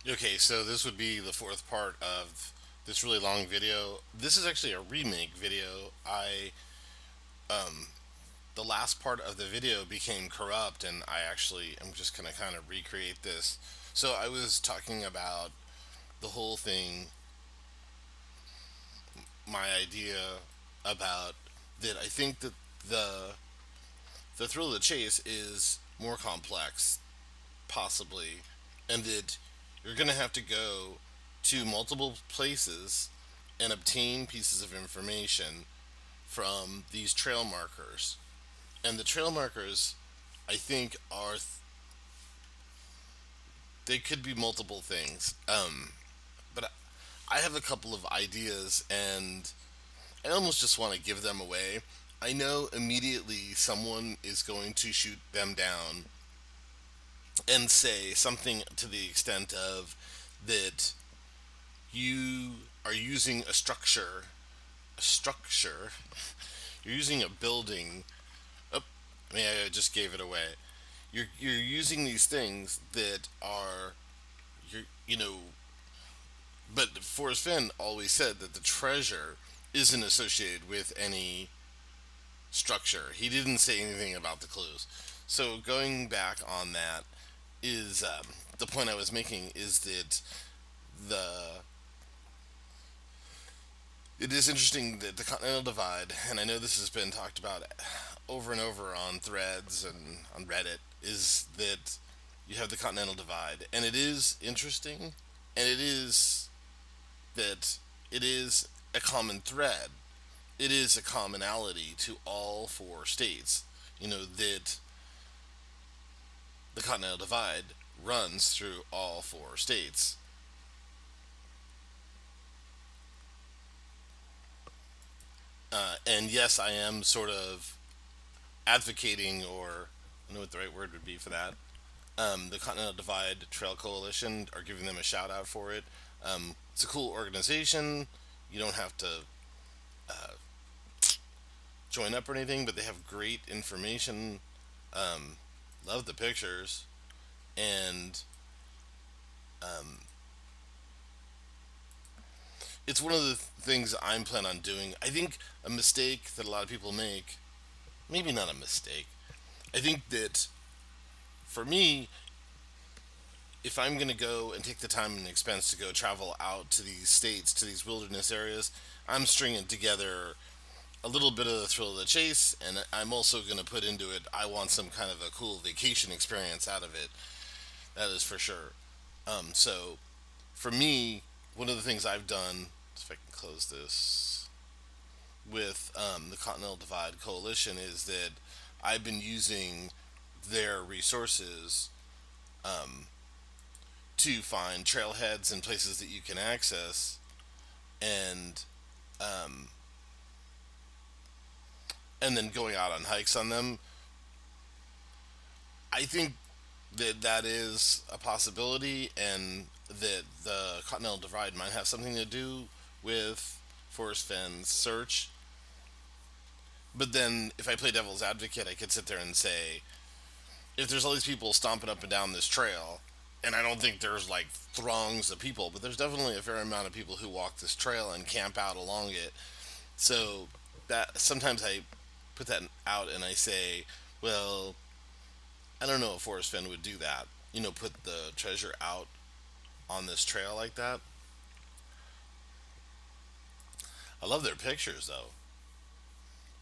Okay, so this would be the fourth part of this really long video. This is actually a remake video. The last part of the video became corrupt, and I actually am just gonna kind of recreate this. So I was talking about the whole thing, my idea about that. I think that the the thrill of the chase is more complex, possibly, and that you're gonna have to go to multiple places and obtain pieces of information from these trail markers. And the trail markers, I think, they could be multiple things. But I have a couple of ideas, and I almost just want to give them away. I know immediately someone is going to shoot them down and say something to the extent of that you are using a structure, you're using a building. Oh, I just gave it away. You're using these things that are you know. But Forrest Fenn always said that the treasure isn't associated with any structure. He didn't say anything about the clues. So going back on that is the point I was making is that the it is interesting that the Continental Divide, and I know this has been talked about over and over on threads and on Reddit, is that you have the Continental Divide, and it is interesting, and it is that it is a common thread. It is a commonality to all four states. That the Continental Divide runs through all four states. And yes, I am sort of advocating, or I don't know what the right word would be for that. The Continental Divide Trail Coalition are giving them a shout out for it. It's a cool organization. You don't have to join up or anything, but they have great information. Um, Love the pictures, and it's one of the things I'm planning on doing. I think a mistake that a lot of people make, maybe not a mistake. I think that for me, if I'm going to go and take the time and expense to go travel out to these states, to these wilderness areas, I'm stringing together a little bit of the thrill of the chase, and I'm also going to put into it, I want some kind of a cool vacation experience out of it. That is for sure. So for me, one of the things I've done, if I can close this, with the Continental Divide Coalition is that I've been using their resources to find trailheads and places that you can access, and um, and then going out on hikes on them. I think that that is a possibility, and that the Continental Divide might have something to do with Forrest Fenn's search. But then, if I play devil's advocate, I could sit there and say, if there's all these people stomping up and down this trail, and I don't think there's like throngs of people, but there's definitely a fair amount of people who walk this trail and camp out along it. So that sometimes I put that out and I say, well, I don't know if Forrest Fenn would do that. Put the treasure out on this trail like that. I love their pictures though.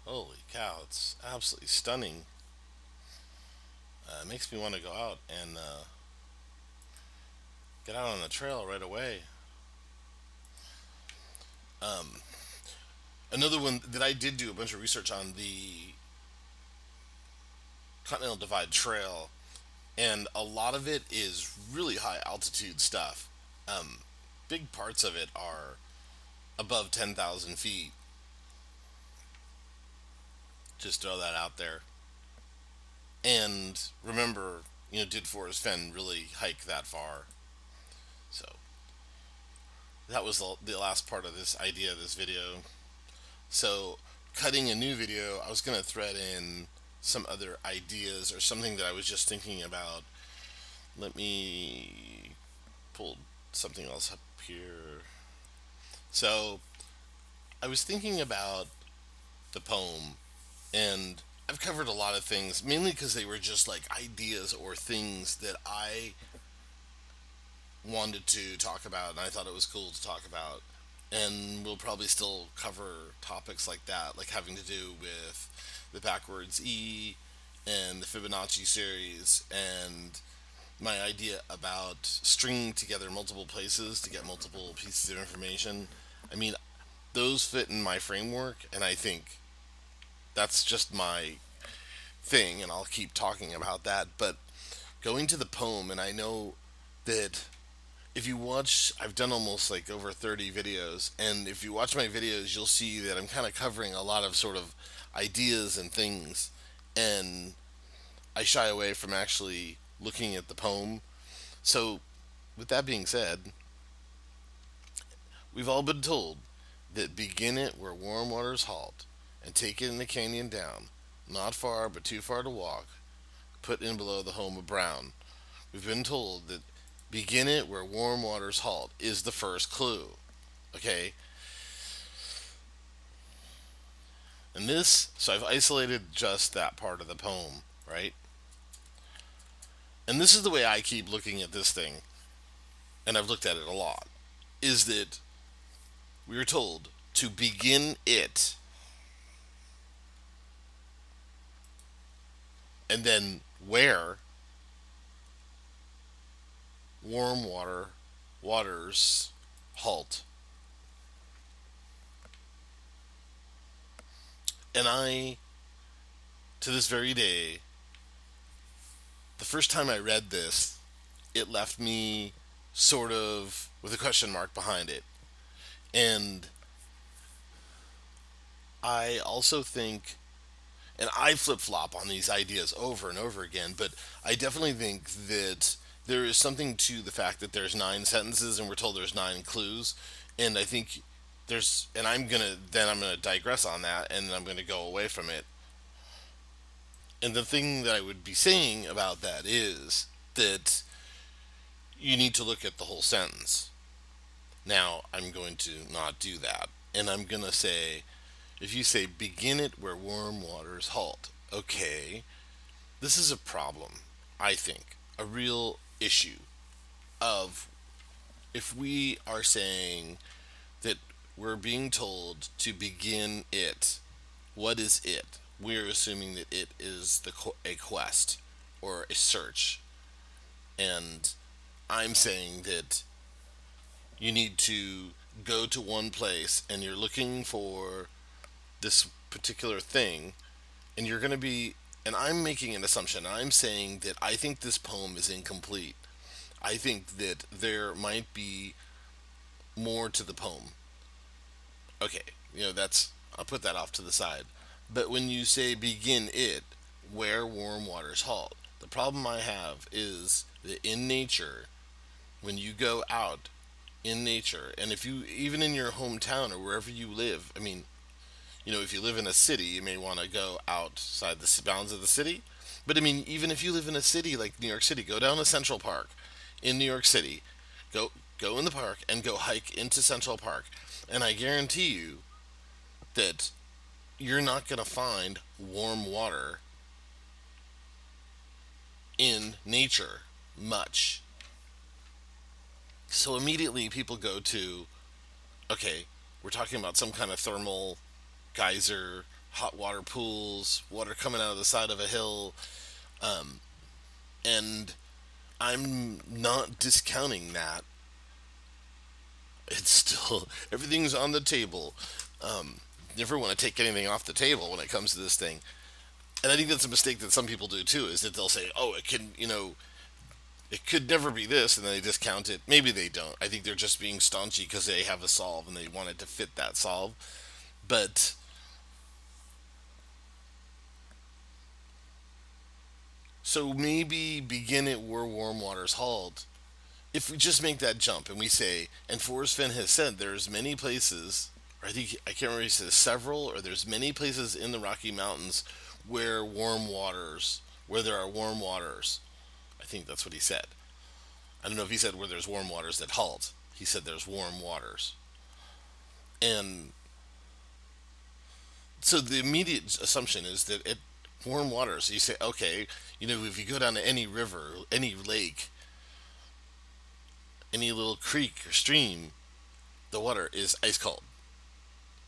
Holy cow, it's absolutely stunning. It makes me want to go out and get out on the trail right away. Um, Another one that I did do a bunch of research on, the Continental Divide Trail, and a lot of it is really high altitude stuff. Um, Big parts of it are above 10,000 feet. Just throw that out there. And remember, did Forrest Fenn really hike that far? So that was the last part of this idea of this video. So, cutting a new video, I was going to thread in some other ideas or something that I was just thinking about. Let me pull something else up here. So I was thinking about the poem, and I've covered a lot of things, mainly because they were just like ideas or things that I wanted to talk about, and I thought it was cool to talk about. And we'll probably still cover topics like that, like having to do with the backwards E and the Fibonacci series, and my idea about stringing together multiple places to get multiple pieces of information. I mean, those fit in my framework, and I think that's just my thing, and I'll keep talking about that. But going to the poem, and I know that if you watch, I've done almost like over 30 videos, and if you watch my videos, you'll see that I'm kind of covering a lot of sort of ideas and things, and I shy away from actually looking at the poem. So, with that being said, we've all been told that begin it where warm waters halt, and take it in the canyon down, not far but too far to walk, put in below the home of Brown. We've been told that begin it where warm waters halt is the first clue. Okay? And this, so I've isolated just that part of the poem, right? And this is the way I keep looking at this thing, and I've looked at it a lot, is that we are told to begin it, and then where waters halt. And I, to this very day, the first time I read this, it left me sort of with a question mark behind it. And I also think, and I flip flop on these ideas over and over again, but I definitely think that there is something to the fact that there's 9 sentences and we're told there's 9 clues. And I think and I'm gonna digress on that, and I'm gonna go away from it. And the thing that I would be saying about that is that you need to look at the whole sentence. Now, I'm going to not do that. And I'm going to say, if you say, begin it where warm waters halt, okay, this is a problem, I think, a real issue of if we are saying that we're being told to begin it, what is it? We're assuming that it is a quest or a search. And I'm saying that you need to go to one place and you're looking for this particular thing, and you're going to be, and I'm making an assumption. I'm saying that I think this poem is incomplete. I think that there might be more to the poem. Okay, I'll put that off to the side. But when you say begin it, where warm waters halt, the problem I have is that in nature, when you go out in nature, and if you, even in your hometown or wherever you live, I mean, if you live in a city, you may want to go outside the bounds of the city. But I mean, even if you live in a city like New York City, go down to Central Park in New York City, go in the park and go hike into Central Park, and I guarantee you that you're not going to find warm water in nature much. So immediately people go to, okay, we're talking about some kind of thermal geyser, hot water pools, water coming out of the side of a hill, and I'm not discounting that. It's still, everything's on the table. Never want to take anything off the table when it comes to this thing. And I think that's a mistake that some people do too, is that they'll say, oh, it could never be this, and then they discount it. Maybe they don't. I think they're just being staunchy because they have a solve and they want it to fit that solve. But so maybe begin it where warm waters halt. If we just make that jump and we say, and Forrest Fenn has said there's many places, or I can't remember if he says several, or there's many places in the Rocky Mountains where there are warm waters. I think that's what he said. I don't know if he said where there's warm waters that halt. He said there's warm waters. And so the immediate assumption is that it warm waters. So you say, okay, if you go down to any river, any lake, any little creek or stream, the water is ice cold.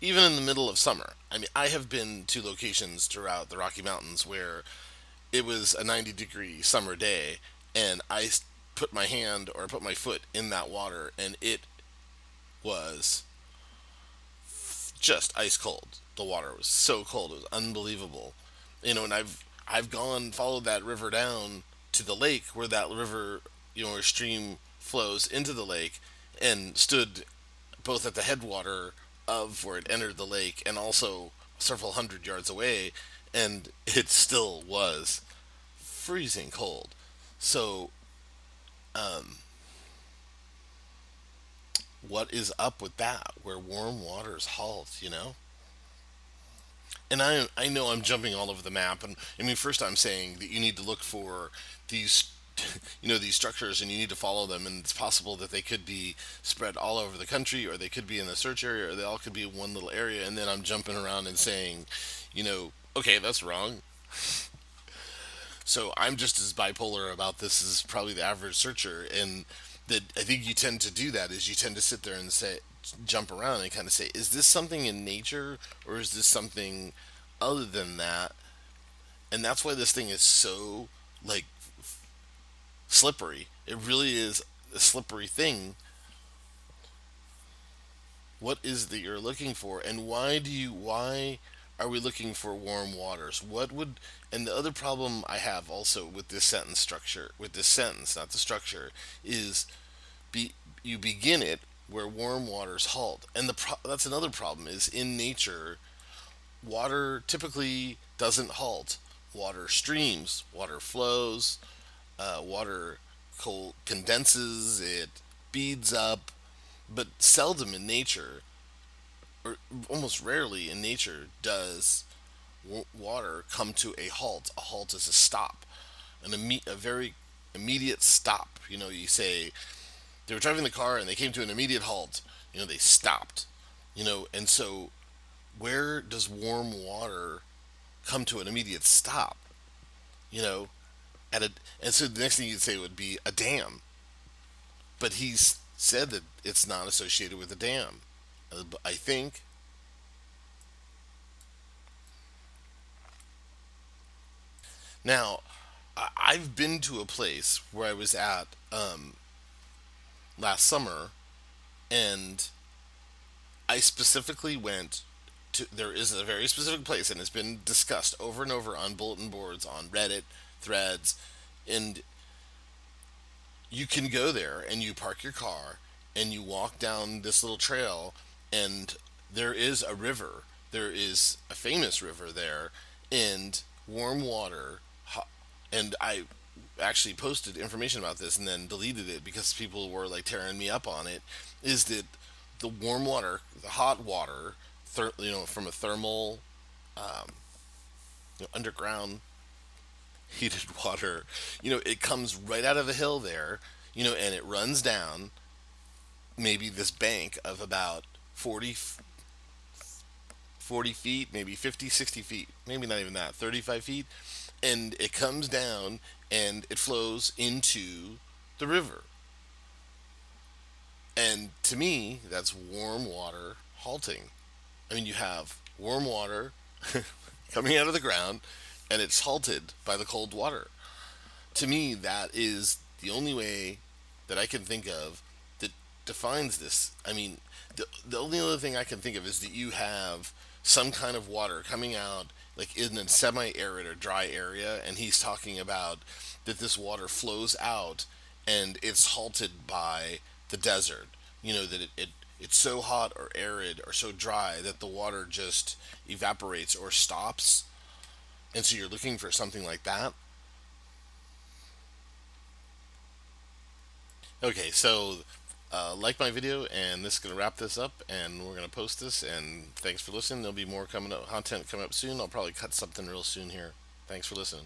Even in the middle of summer. I mean, I have been to locations throughout the Rocky Mountains where it was a 90-degree summer day, and I put my hand or put my foot in that water, and it was just ice cold. The water was so cold; it was unbelievable. And I've gone followed that river down to the lake where that river, or stream flows into the lake, and stood both at the headwater of where it entered the lake and also several hundred yards away, and it still was freezing cold. So, what is up with that? Where warm waters halt? And I know I'm jumping all over the map, and I mean, first I'm saying that you need to look for these these structures, and you need to follow them, and it's possible that they could be spread all over the country, or they could be in a search area, or they all could be in one little area. And then I'm jumping around and saying, okay, that's wrong. So I'm just as bipolar about this as probably the average searcher. And that I think you tend to do that is you tend to sit there and say, jump around and kind of say, is this something in nature, or is this something other than that? And that's why this thing is so, like, slippery. It really is a slippery thing. What is it that you're looking for, and why are we looking for warm waters? What would And the other problem I have also with this sentence structure, with this sentence, not the structure, is be you begin it where warm waters halt. And that's another problem, is in nature water typically doesn't halt. Water streams, water flows, water condenses, it beads up, but seldom in nature, or almost rarely in nature, does water come to a halt. A halt is a stop, a very immediate stop. You say they were driving the car and they came to an immediate halt. They stopped. And so where does warm water come to an immediate stop? You know, at a and so the next thing you'd say would be a dam, but he's said that it's not associated with a dam. I think. Now, I've been to a place where I was at last summer, and I specifically went to. There is a very specific place, and it's been discussed over and over on bulletin boards, on Reddit threads, and you can go there and you park your car and you walk down this little trail, and there is a river. There is a famous river there, and warm water. And I actually posted information about this and then deleted it because people were like tearing me up on it. Is that the warm water, the hot water, from a thermal, underground heated water, it comes right out of a hill there, and it runs down maybe this bank of about 40 feet, maybe 50, 60 feet, maybe not even that, 35 feet, and it comes down and it flows into the river. And to me, that's warm water halting. I mean, you have warm water coming out of the ground, and it's halted by the cold water. To me, that is the only way that I can think of that defines this. I mean, the only other thing I can think of is that you have some kind of water coming out, like in a semi-arid or dry area, and he's talking about that this water flows out and it's halted by the desert. That it's so hot or arid or so dry that the water just evaporates or stops. And so you're looking for something like that. Okay, so like my video, and this is going to wrap this up, and we're going to post this, and thanks for listening. There'll be more content coming up soon. I'll probably cut something real soon here. Thanks for listening.